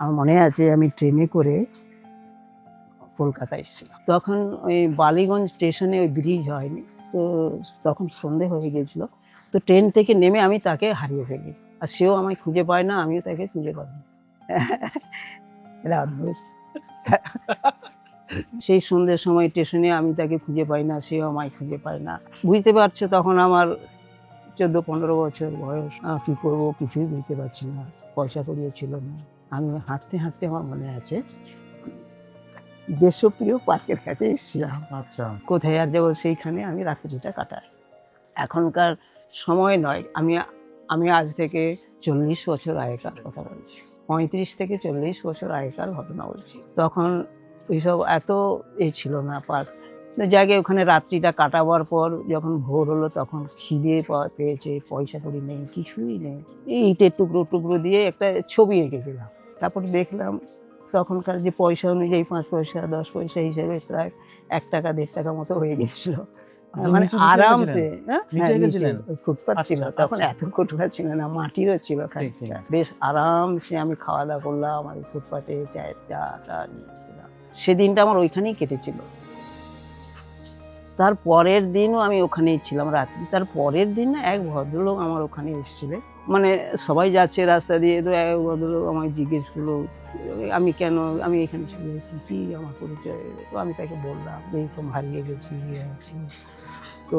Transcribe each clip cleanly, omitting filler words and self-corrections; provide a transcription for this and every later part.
আমার মনে আছে আমি ট্রেনে করে কলকাতা এসেছিলাম। তখন ওই বালিগঞ্জ স্টেশনে ওই ব্রিজ হয়নি, তো তখন সন্ধে হয়ে গিয়েছিল। তো ট্রেন থেকে নেমে আমি তাকে হারিয়ে ফেলি, আর সেও আমায় খুঁজে পায় না, আমিও তাকে খুঁজে পাই না। এটা অদ্ভুত। সেই সন্ধ্যের সময় স্টেশনে আমি তাকে খুঁজে পাই না, সেও আমায় খুঁজে পায় না। বুঝতে পারছো তখন আমার 14-15 বছর বয়স। কি করবো কিছুই বুঝতে পারছি না, পয়সা কড়িও ছিল না। আমি হাঁটতে হাঁটতে আমার মনে আছে দেশপ্রিয় পার্কের কাছে এসেছিলাম। আচ্ছা, কোথায় আর যাবো, সেইখানে আমি রাত্রিটা কাটাই। এখনকার সময় নয়, আমি আমি আজ থেকে 40 বছর আগেকার কথা বলছি। 35 থেকে 40 বছর আগেকার ঘটনা বলছি। তখন ওইসব এত ছিল না পার্ক। জায়গায় ওখানে রাত্রিটা কাটাবার পর যখন ভোর হলো তখন খিদে পেয়েছে, পয়সা কড়ি নেই, কিছুই নেই। এই ইটের টুকরো টুকরো দিয়ে একটা ছবি এঁকেছিলাম। তারপর দেখলাম তখনকার যে পয়সা অনুযায়ী 5 পয়সা 10 পয়সা হিসেবে প্রায় 1 টাকা 1.5 টাকা মতো হয়ে গেছিল। মানে আরামসে। নিচে এঁকেছিলেন? ফুটপাত ছিল, আচ্ছা, তখন আচ্ছা। এত কটুরা ছিল না, মাটিরও ছিল ঠিক, খানিকটা। বেশ আরামসে আমি খাওয়া দাওয়া করলাম, আমার ফুটপাতে চায়ের চা নিয়েছিলাম। সেদিনটা আমার ওইখানেই কেটেছিল। তার পরের দিনও আমি ওখানেই ছিলাম রাত্রি। তার পরের দিন না এক ভদ্রলোক আমার ওখানে এসেছিলেন। মানে সবাই যাচ্ছে রাস্তা দিয়ে, তো এক ভদ্রলোক আমায় জিজ্ঞেস করলো আমি কেন, আমি এখানে চলে এসেছি, কি আমার পরিচয়। তো আমি তাকে বললাম যে এরকম হারিয়ে গেছি, ইয়ে আছি। তো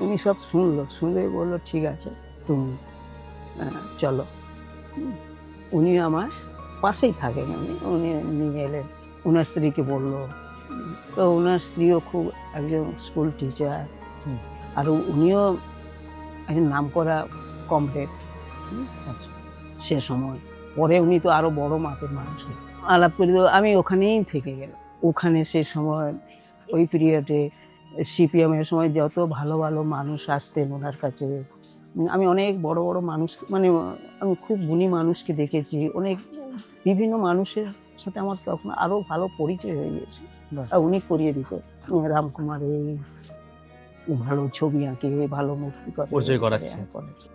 উনি সব শুনলো, শুনে বললো ঠিক আছে তুমি চলো। হুম। উনি আমার পাশেই থাকেন, উনি নিয়ে এলেন, ওনার স্ত্রীকে বললো। তো ওনার স্ত্রীও খুব একজন স্কুল টিচার, হুম। আর উনিও একজন নামকরা কমরেড আচ্ছা, সে সময়। পরে উনি তো আরো বড় মাপের মানুষ। আলাপ করে আমি ওখানেই থেকে গেলাম। ওখানে সে সময় ওই পিরিয়ডে সিপিএম এর সময় যত ভালো ভালো মানুষ আসতেন ওনার কাছে। আমি অনেক বড় বড় মানুষ, মানে আমি খুব গুণী মানুষকে দেখেছি, অনেক বিভিন্ন মানুষের সাথে আমার তখন আরো ভালো পরিচয় হয়ে গেছে। বাহ! আর উনি করিয়ে দিত। রামকুমার এই ভালো ছবি আঁকে, ভালো মূর্তি করে, পরিচয় করাচ্ছে। করেছে।